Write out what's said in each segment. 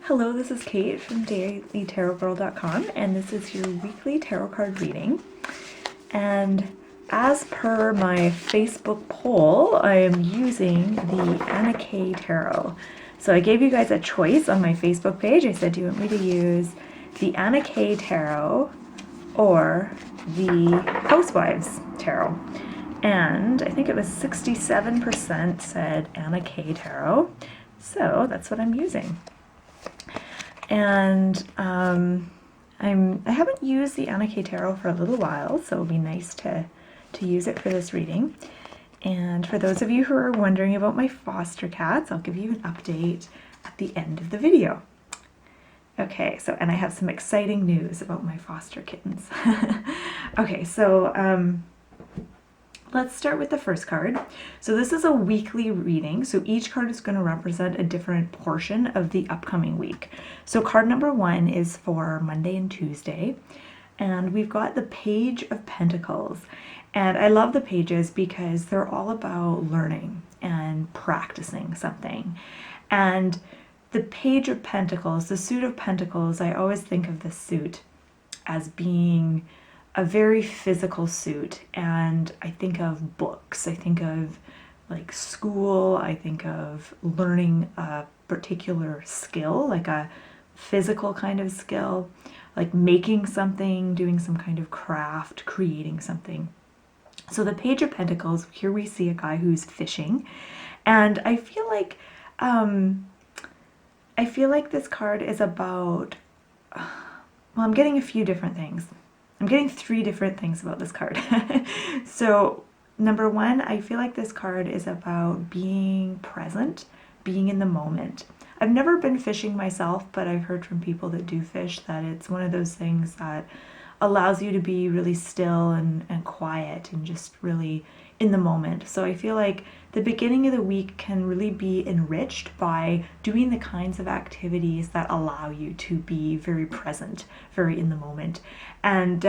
Hello, this is Kate from dailytarotgirl.com, and this is your weekly tarot card reading. And as per my Facebook poll, I am using the Anna Kay Tarot. So I gave you guys a choice on my Facebook page. I said, do you want me to use the Anna Kay Tarot or the Housewives Tarot? And I think it was 67% said Anna Kay Tarot. So that's what I'm using. And I haven't used the Anna Kay Tarot for a little while, so it'll be nice to use it for this reading. And for those of you who are wondering about my foster cats, I'll give you an update at the end of the video. Okay, and I have some exciting news about my foster kittens. Okay, so let's start with the first card. So this is a weekly reading, so each card is going to represent a different portion of the upcoming week. So card number 1 is for Monday and Tuesday, and we've got the Page of Pentacles. And I love the pages because they're all about learning and practicing something. And the Page of Pentacles, the suit of Pentacles, I always think of the suit as being a very physical suit, and I think of books, I think of like school, I think of learning a particular skill, like a physical kind of skill, like making something, doing some kind of craft, creating something. So the Page of Pentacles, here we see a guy who's fishing, and I feel like this card is about, well, I'm getting a few different things. I'm getting 3 different things about this card. So number 1, I feel like this card is about being present, being in the moment. I've never been fishing myself, but I've heard from people that do fish that it's one of those things that allows you to be really still and quiet and just really in the moment. So I feel like the beginning of the week can really be enriched by doing the kinds of activities that allow you to be very present, very in the moment. And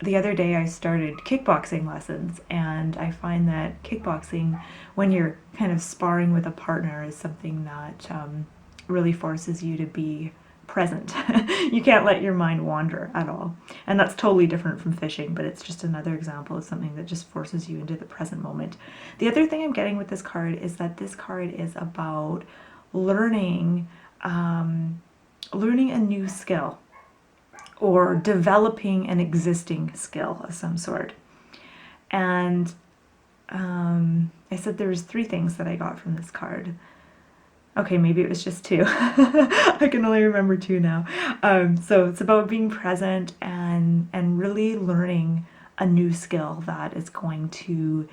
the other day I started kickboxing lessons, and I find that kickboxing, when you're kind of sparring with a partner, is something that really forces you to be present. You can't let your mind wander at all. And that's totally different from fishing, but it's just another example of something that just forces you into the present moment. The other thing I'm getting with this card is that this card is about learning a new skill or developing an existing skill of some sort. And I said there was 3 things that I got from this card. Okay, maybe it was just 2. I can only remember 2 now. So it's about being present and really learning a new skill that is going to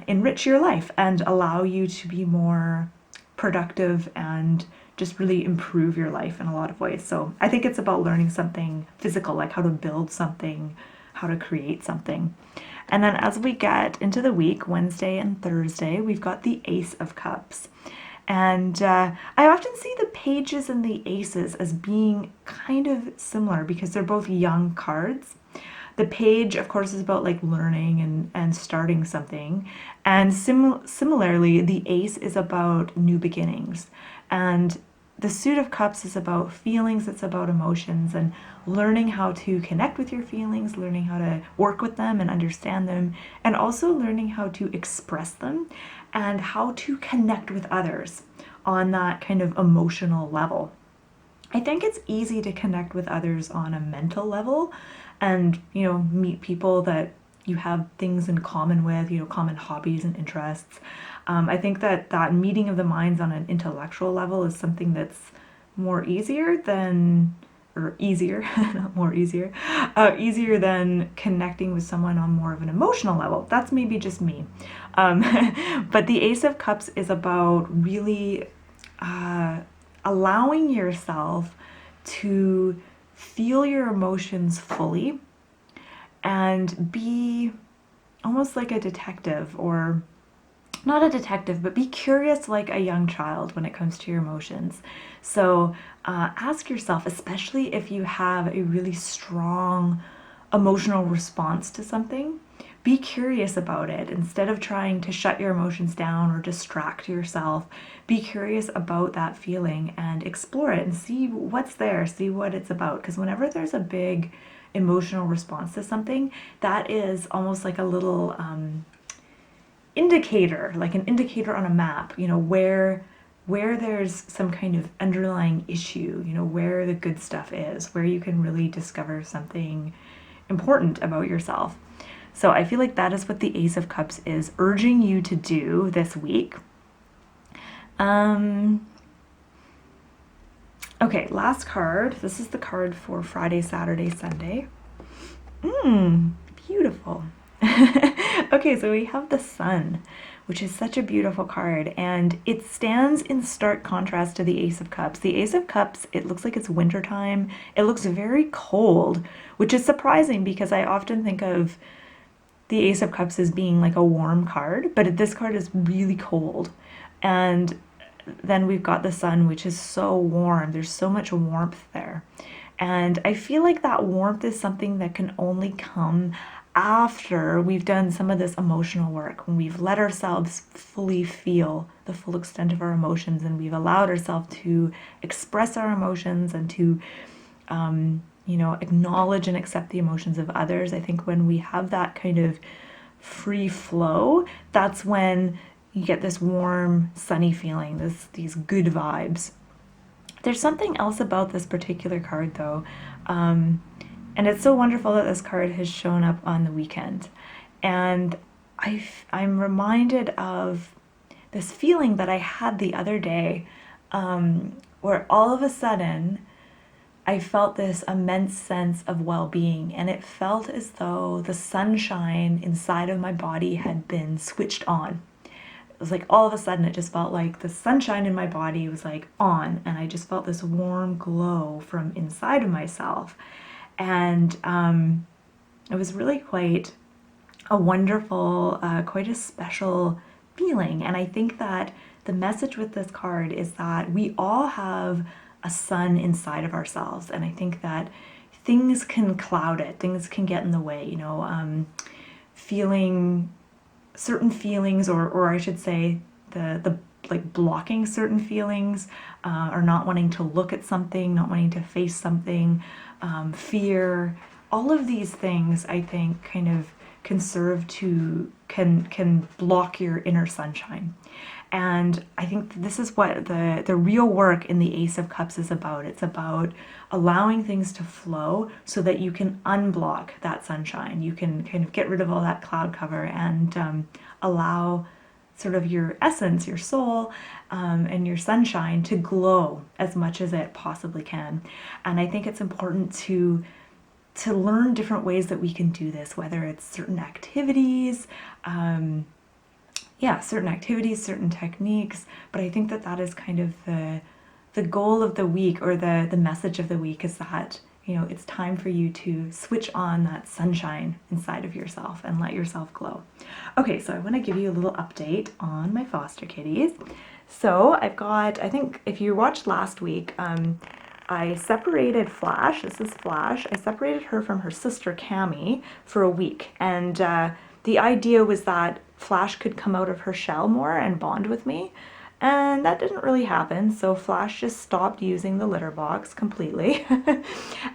enrich your life and allow you to be more productive and just really improve your life in a lot of ways. So I think it's about learning something physical, like how to build something, how to create something. And then as we get into the week, Wednesday and Thursday, we've got the Ace of Cups. And I often see the pages and the aces as being kind of similar because they're both young cards. The page, of course, is about like learning and starting something. And similarly, the ace is about new beginnings. And the suit of cups is about feelings, it's about emotions and learning how to connect with your feelings, learning how to work with them and understand them, and also learning how to express them and how to connect with others on that kind of emotional level. I think it's easy to connect with others on a mental level and, meet people that you have things in common with, common hobbies and interests. I think that meeting of the minds on an intellectual level is something that's easier than connecting with someone on more of an emotional level. That's maybe just me. But the Ace of Cups is about really allowing yourself to feel your emotions fully and be almost like a detective, or not a detective, but be curious like a young child when it comes to your emotions. So ask yourself, especially if you have a really strong emotional response to something, be curious about it. Instead of trying to shut your emotions down or distract yourself, be curious about that feeling and explore it and see what's there, see what it's about. Because whenever there's a big emotional response to something, that is almost like a little indicator, like an indicator on a map, you know, where there's some kind of underlying issue, you know, where the good stuff is, where you can really discover something important about yourself. So I feel like that is what the Ace of Cups is urging you to do this week. Okay, last card. This is the card for Friday, Saturday, Sunday. Beautiful. Okay, so we have the Sun, which is such a beautiful card, and it stands in stark contrast to the Ace of Cups. The Ace of Cups, it looks like it's wintertime. It looks very cold, which is surprising because I often think of the Ace of Cups as being like a warm card, but this card is really cold. And then we've got the Sun, which is so warm. There's so much warmth there. And I feel like that warmth is something that can only come after we've done some of this emotional work, when we've let ourselves fully feel the full extent of our emotions and we've allowed ourselves to express our emotions and to you know, acknowledge and accept the emotions of others. I think when we have that kind of free flow, that's when you get this warm, sunny feeling, these good vibes. There's something else about this particular card though, and it's so wonderful that this card has shown up on the weekend. And I'm reminded of this feeling that I had the other day, where all of a sudden I felt this immense sense of well-being, and it felt as though the sunshine inside of my body had been switched on. It was like all of a sudden it just felt like the sunshine in my body was like on, and I just felt this warm glow from inside of myself. And it was really quite a wonderful, quite a special feeling. And I think that the message with this card is that we all have a sun inside of ourselves, and I think that things can cloud it, things can get in the way, you know, feeling certain feelings, or I should say the like blocking certain feelings, or not wanting to look at something, not wanting to face something, fear, all of these things I think kind of can block your inner sunshine. And I think this is what the real work in the Ace of Cups is about. It's about allowing things to flow so that you can unblock that sunshine. You can kind of get rid of all that cloud cover and allow sort of your essence, your soul, and your sunshine to glow as much as it possibly can. And I think it's important to learn different ways that we can do this, whether it's certain activities, certain techniques, but I think that is kind of the goal of the week, or the message of the week, is that, you know, it's time for you to switch on that sunshine inside of yourself and let yourself glow. Okay, so I want to give you a little update on my foster kitties. So I've got, I think if you watched last week, I separated Flash. This is Flash. I separated her from her sister Cammy for a week, and the idea was that Flash could come out of her shell more and bond with me, and that didn't really happen. So Flash just stopped using the litter box completely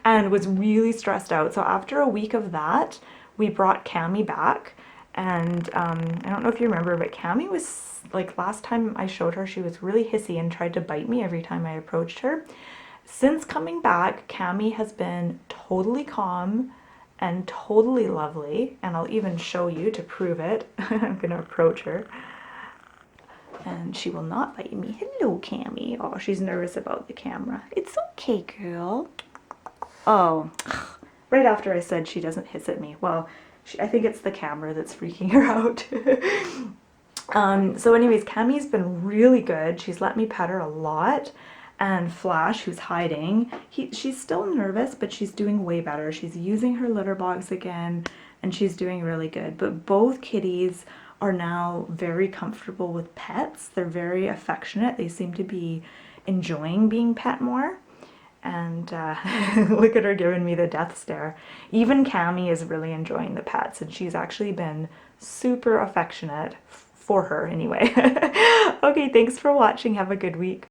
and was really stressed out. So after a week of that, we brought Cammy back, and I don't know if you remember, but Cammy was, like, last time I showed her, she was really hissy and tried to bite me every time I approached her. Since coming back, Cammy has been totally calm and totally lovely, and I'll even show you to prove it. I'm gonna approach her, and she will not bite me. Hello, Cammy. Oh, she's nervous about the camera. It's okay, girl. Oh, right after I said she doesn't hiss at me. Well, I think it's the camera that's freaking her out. So anyways, Cammy's been really good. She's let me pet her a lot. And Flash, who's hiding, she's still nervous, but she's doing way better. She's using her litter box again, and she's doing really good. But both kitties are now very comfortable with pets. They're very affectionate. They seem to be enjoying being pet more. And look at her giving me the death stare. Even Cami is really enjoying the pets, and she's actually been super affectionate for her anyway. Okay, thanks for watching. Have a good week.